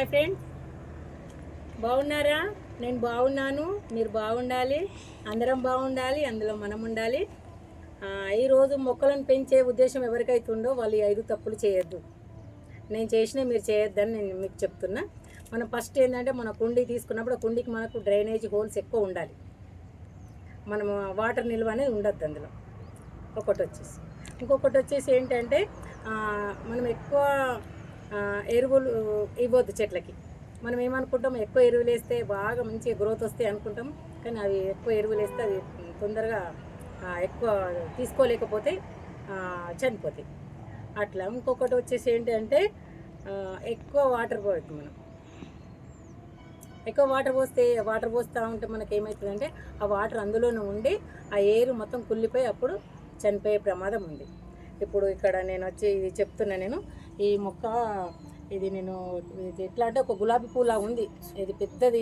Hi friends, బాగున్నారా? నేను బాగున్నాను. మీరు బాగుండాలి, అందరం బాగుండాలి, అందులో మనం ఉండాలి. ఈరోజు మొక్కలను పెంచే ఉద్దేశం ఎవరికైతే ఉందో వాళ్ళు ఈ 5 తప్పులు చేయొద్దు. నేను చేసిన మీరు చేయొద్దని నేను మీకు చెప్తున్నా. మనం ఫస్ట్ ఏంటంటే మన కుండీ తీసుకున్నప్పుడు ఆ కుండీకి మనకు డ్రైనేజ్ హోల్స్ ఎక్కువ ఉండాలి. మనము వాటర్ నిల్వ అనేది ఉండద్దు అందులో. ఇంకొకటి వచ్చేసి ఏంటంటే మనం ఎక్కువ ఎరువులు ఇవ్వద్దు చెట్లకి. మనం ఏమనుకుంటాం, ఎక్కువ ఎరువులు వేస్తే బాగా మంచిగా గ్రోత్ వస్తాయి అనుకుంటాం. కానీ అవి ఎక్కువ ఎరువులు వేస్తే అవి తొందరగా ఎక్కువ తీసుకోలేకపోతే చనిపోతాయి. అట్లా ఇంకొకటి వచ్చేసి ఏంటంటే ఎక్కువ వాటర్ పోతుంది. మనం ఎక్కువ వాటర్ పోస్తూ ఉంటే మనకి ఏమవుతుందంటే ఆ వాటర్ అందులోనే ఉండి ఆ ఏరు మొత్తం కుళ్ళిపోయి అప్పుడు చనిపోయే ప్రమాదం ఉంది. ఇప్పుడు ఇక్కడ నేను వచ్చి ఇది చెప్తున్నా. నేను ఈ మొక్క ఇది ఎట్లా అంటే ఒక గులాబీ పూలా ఉంది. ఇది పెద్దది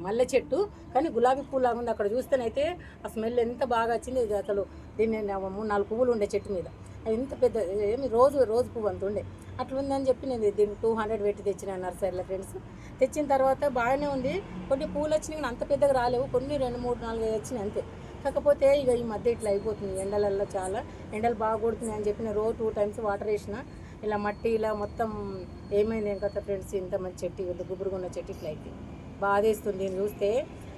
మల్లె చెట్టు, కానీ గులాబీ పూలా ఉంది. అక్కడ చూస్తేనైతే ఆ స్మెల్ ఎంత బాగా వచ్చింది. ఇది అసలు దీన్ని 3-4 పువ్వులు ఉండే చెట్టు మీద. అది ఎంత పెద్ద, ఏమి రోజు పువ్వు అంత ఉండే. అట్లా ఉందని చెప్పి నేను దీన్ని 200 పెట్టి తెచ్చిన నర్సరీలో ఫ్రెండ్స్. తెచ్చిన తర్వాత బాగానే ఉంది. కొన్ని పూలు వచ్చినాయి కానీ అంత పెద్దగా రాలేవు. కొన్ని 2, 3, 4 వచ్చినాయి అంతే. కాకపోతే ఇక ఈ మధ్య ఇట్లా అయిపోతుంది. ఎండలలో చాలా ఎండలు బాగా కొడుతున్నాయి అని చెప్పిన రోజు 2 టైమ్స్ వాటర్ వేసిన ఇలా మట్టి ఇలా మొత్తం ఏమైంది ఏం కదా ఫ్రెండ్స్. ఇంత మంచి చెట్టు, గుబురుగున్న ఉన్న చెట్టు ఇట్లా అయితే బాధేస్తుంది. దీన్ని చూస్తే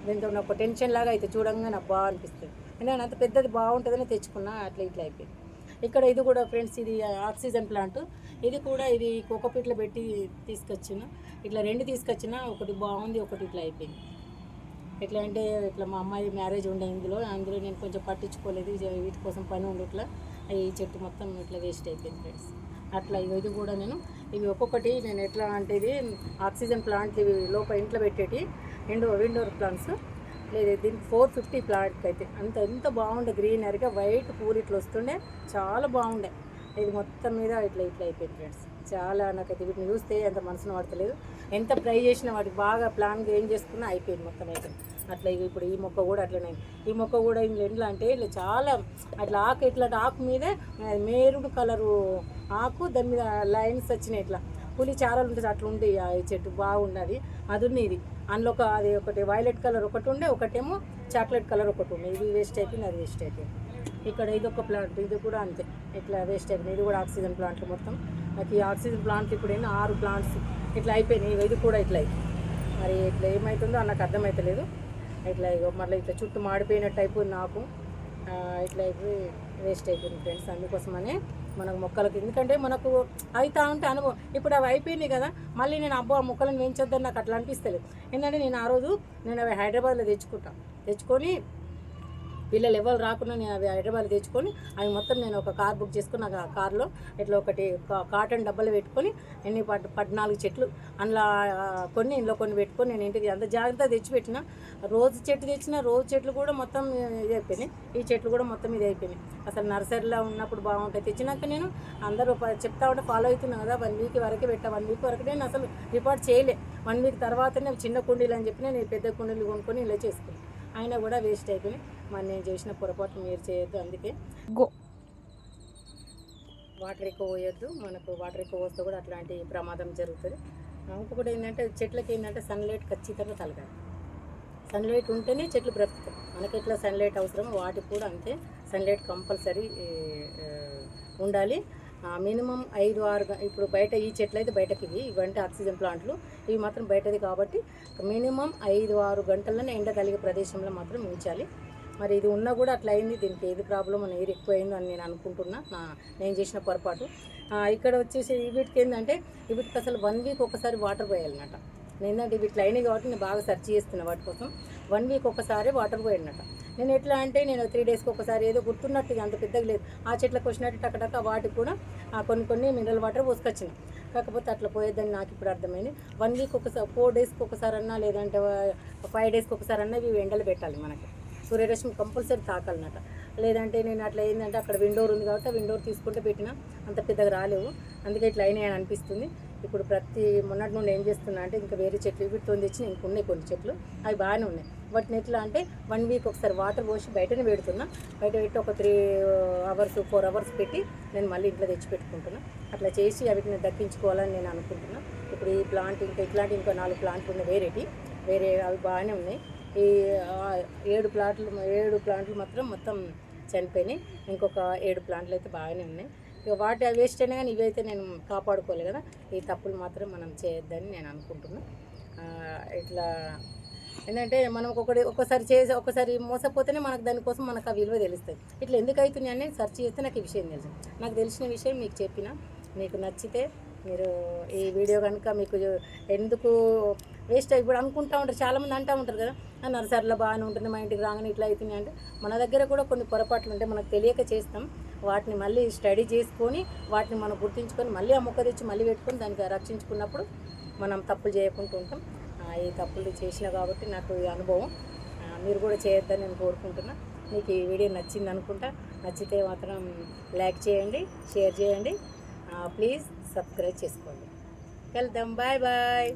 దీంతో నాకు టెన్షన్ లాగా అయితే చూడంగా నాకు బాగా అనిపిస్తుంది. ఎందుకంటే అంత పెద్దది బాగుంటుందని తెచ్చుకున్నా, అట్లా ఇట్లా అయిపోయింది. ఇక్కడ ఇది కూడా ఫ్రెండ్స్, ఇది ఆక్సిజన్ ప్లాంట్. ఇది కోకోపీట్లో పెట్టి తీసుకొచ్చిన. ఇట్లా 2 తీసుకొచ్చిన. ఒకటి బాగుంది, ఒకటి ఇట్లా అయిపోయింది. ఎట్లా అంటే ఇట్లా మా అమ్మాయి మ్యారేజ్ ఉండే అందులో నేను కొంచెం పట్టించుకోలేదు. వీటి కోసం పని ఉండి ఇట్లా ఈ చెట్టు మొత్తం ఇట్లా వేస్ట్ అయిపోయింది ఫ్రెండ్స్. అట్లా ఇది కూడా ఇవి ఒక్కొక్కటి నేను ఎట్లా అంటే ఇది ఆక్సిజన్ ప్లాంట్, ఇవి లోపల ఇంట్లో పెట్టేటి విండోర్ ప్లాంట్స్. లేదు దీనికి 450 ప్లాంట్కి అయితే ఎంత బాగుండే, గ్రీనరీగా వైట్ పూలు ఇట్లా వస్తుండే, చాలా బాగుండే. ఇది మొత్తం మీద ఇట్లా అయిపోయింది ఫ్రెండ్స్. చాలా నాకైతే వీటిని చూస్తే ఎంత మనసును పడతలేదు. ఎంత ట్రై చేసినా వాటికి బాగా ప్లాన్గా ఏం చేసుకున్నా అయిపోయింది మొత్తం అయితే. అట్లా ఇప్పుడు ఈ మొక్క కూడా అట్లనే. ఈ మొక్క కూడా ఇంట్లో అంటే ఇట్లా చాలా అట్లా ఆకు, ఇట్లాంటి ఆకు మీద మేరుడు కలరు ఆకు, దాని మీద లైన్స్ వచ్చినాయి. ఇట్లా పులి చారలు ఉంటుంది అట్లా ఉంది ఈ చెట్టు, బాగుండదు. అది ఉంది. ఇది అందులో అది ఒకటి వైలెట్ కలర్ ఒకటి ఉండే, ఒకటేమో చాక్లెట్ కలర్ ఒకటి ఉండే. ఇది వేస్ట్ అయిపోయింది, అది వేస్ట్ అయిపోయింది. ఇక్కడ ఇదొక ప్లాంట్, ఇది కూడా అంతే ఇట్లా వేస్ట్ అయిపోయింది. ఇది కూడా ఆక్సిజన్ ప్లాంట్లు మొత్తం. నాకు ఈ ఆక్సిజన్ ప్లాంట్ ఇప్పుడు 6 ప్లాంట్స్ ఇట్లా అయిపోయినాయి. ఇది కూడా ఇట్లా అయిపోయింది. మరి ఇట్లా ఏమవుతుందో నాకు అర్థమవుతలేదు. ఇట్లా మళ్ళీ ఇట్లా చుట్టూ మాడిపోయినట్టు అయిపోయింది నాకు. ఇట్లా అయిపోయి వేస్ట్ అయిపోయింది ఫ్రెండ్స్. అందుకోసమనే మనకు మొక్కలకి, ఎందుకంటే మనకు అవుతా ఉంటే అనుభవం. ఇప్పుడు అవి అయిపోయినాయి కదా, మళ్ళీ నేను ఆ మొక్కలను పెంచొద్దని నాకు అట్లా అనిపిస్తలేదు. ఎందుకంటే నేను ఆ రోజు అవి హైదరాబాద్లో తెచ్చుకొని పిల్లలు ఎవరు రాకుండా నేను అవి హైదరాబాద్ తెచ్చుకొని అవి మొత్తం నేను ఒక కార్ బుక్ చేసుకుని ఆ కార్లో ఇట్లా ఒకటి కాటన్ డబ్బాలు పెట్టుకొని 14 చెట్లు అందులో ఇంట్లో కొన్ని పెట్టుకొని నేను ఇంటికి అంత జాగ్రత్తగా తెచ్చిపెట్టిన. రోజు చెట్లు కూడా మొత్తం ఇది అయిపోయినాయి. ఈ చెట్లు కూడా మొత్తం ఇది అయిపోయినాయి. అసలు నర్సరీలో ఉన్నప్పుడు బాగుంటాయి. తెచ్చినాక నేను అందరూ చెప్తా ఉంటే ఫాలో అవుతున్నాను కదా. 1 వీక్ వరకే పెట్టా. 1 వీక్ వరకు నేను అసలు రిపోర్ట్ చేయలే. 1 వీక్ తర్వాతనే చిన్న కుండీలు అని చెప్పి నేను పెద్ద కుండీలు కొనుక్కొని ఇలా చేసుకున్నాను. అయినా కూడా వేస్ట్ అయిపోయినాయి. మరి నేను చేసిన పొరపాటు మీరు చేయొద్దు. అందుకే వాటర్ ఎక్కువ పోయొద్దు. మనకు వాటర్ ఎక్కువ పోస్తే కూడా అట్లాంటి ప్రమాదం జరుగుతుంది. ఇంకొకటి ఏంటంటే చెట్లకి ఏంటంటే సన్లైట్ ఖచ్చితంగా తలగాలి. సన్లైట్ ఉంటేనే చెట్లు బ్రతుకుతాయి. మనకి ఎట్లా సన్లైట్ అవసరమో వాటికి కూడా అంతే సన్లైట్ కంపల్సరీ ఉండాలి. మినిమం 5-6 ఇప్పుడు బయట ఈ చెట్లు అయితే బయటకి ఇవంటే ఆక్సిజన్ ప్లాంట్లు, ఇవి మాత్రం బయటది కాబట్టి మినిమం 5-6 గంటల్లోనే ఎండ కలిగే ప్రదేశంలో మాత్రం ఉంచాలి. మరి ఇది ఉన్నా కూడా అట్లా అయింది. దీనికి ఏది ప్రాబ్లం, నీరు ఎక్కువ అయిందో అని నేను అనుకుంటున్నా. నేను చేసిన పొరపాటు. ఇక్కడ వచ్చేసి వీటికి ఏంటంటే వీటికి అసలు 1 వీక్ ఒకసారి వాటర్ పోయాలన్నమాట. ఏంటంటే వీటిలో అయినాయి కాబట్టి నేను బాగా సెర్చ్ చేస్తున్నా వాటి కోసం. 1 వీక్ ఒకసారి వాటర్ పోయాలన్నమాట. నేను ఎట్లా అంటే నేను 3 డేస్కి ఒకసారి ఏదో గుర్తున్నట్టుగా, అంత పెద్దగా లేదు. ఆ చెట్లకు వచ్చినట్టు టక్కటక్క వాటికి కూడా కొన్ని మినరల్ వాటర్ పోసుకొచ్చినాయి. కాకపోతే అట్లా పోయేద్దని నాకు ఇప్పుడు అర్థమైంది. 1 వీక్ ఒకసారి, 4 డేస్కి ఒకసారి అన్నా, లేదంటే 5 డేస్కి ఒకసారి అన్నా ఇవి ఎండలు పెట్టాలి. మనకి సూర్యరశ్మి కంపల్సరీ తాకాలన్నమాట. లేదంటే నేను అట్లా ఏంటంటే అక్కడ విండోర్ ఉంది కాబట్టి ఆ విండోర్ తీసుకుంటే పెట్టినా అంత పెద్దగా రాలేవు. అందుకే ఇట్లా అయినాయి అని అనిపిస్తుంది. ఇప్పుడు మొన్నటి నుండి ఏం చేస్తున్నా అంటే ఇంకా వేరే చెట్లు వీటితో తెచ్చి ఇంకున్నాయి కొన్ని చెట్లు, అవి బాగానే ఉన్నాయి. వాటిని ఎట్లా అంటే 1 వీక్ ఒకసారి వాటర్ పోసి బయటనే పెడుతున్నా. బయట పెట్టి ఒక 3 అవర్స్ 4 అవర్స్ పెట్టి నేను మళ్ళీ ఇంట్లో తెచ్చి పెట్టుకుంటున్నా. అట్లా చేసి వీటిని దక్కించుకోవాలని నేను అనుకుంటున్నా. ఇప్పుడు ఈ ప్లాంట్ ఇంకా ఇట్లాంటి ఇంకో 4 ప్లాంట్లు ఉన్నాయి వేరే అవి బాగానే ఉన్నాయి. ఈ 7 ప్లాంట్లు మొత్తం చనిపోయినాయి. ఇంకొక 7 ప్లాంట్లు అయితే బాగానే ఉన్నాయి. ఇక వాటి వేస్ట్ అయినా కానీ ఇవైతే నేను కాపాడుకోవాలి కదా. ఈ తప్పులు మాత్రం మనం చేయొద్దని నేను అనుకుంటున్నా. ఇట్లా ఏంటంటే మనం ఒకసారి మోసపోతేనే మనకు దానికోసం మనకు ఆ విలువ తెలుస్తుంది. ఇట్లా ఎందుకు అవుతున్నాయి అని సెర్చ్ చేస్తే నాకు ఈ విషయం తెలుసు. నాకు తెలిసిన విషయం మీకు చెప్పిన. మీకు నచ్చితే మీరు ఈ వీడియో కనుక మీకు ఎందుకు వేస్ట్ ఇప్పుడు అనుకుంటూ ఉంటారు, చాలామంది అంటూ ఉంటారు కదా, నర్సరీలో బాగానే ఉంటుంది, మా ఇంటికి రాగానే ఇట్లా అవుతుంది అంటే. మన దగ్గర కూడా కొన్ని పొరపాట్లు ఉంటాయి, మనకు తెలియక చేస్తాం. వాటిని మళ్ళీ స్టడీ చేసుకొని వాటిని మనం గుర్తించుకొని మళ్ళీ ఆ మొక్క తెచ్చి మళ్ళీ పెట్టుకొని దానికి రక్షించుకున్నప్పుడు మనం తప్పులు చేయకుండా ఉంటాం. ఈ తప్పులు చేసిన కాబట్టి నాకు ఈ అనుభవం. మీరు కూడా చేయొద్దని నేను కోరుకుంటున్నా. మీకు ఈ వీడియో నచ్చింది అనుకుంటా. నచ్చితే మాత్రం లైక్ చేయండి, షేర్ చేయండి, ప్లీజ్ సబ్స్క్రైబ్ చేసుకోండి. వెళ్దాం. Bye bye.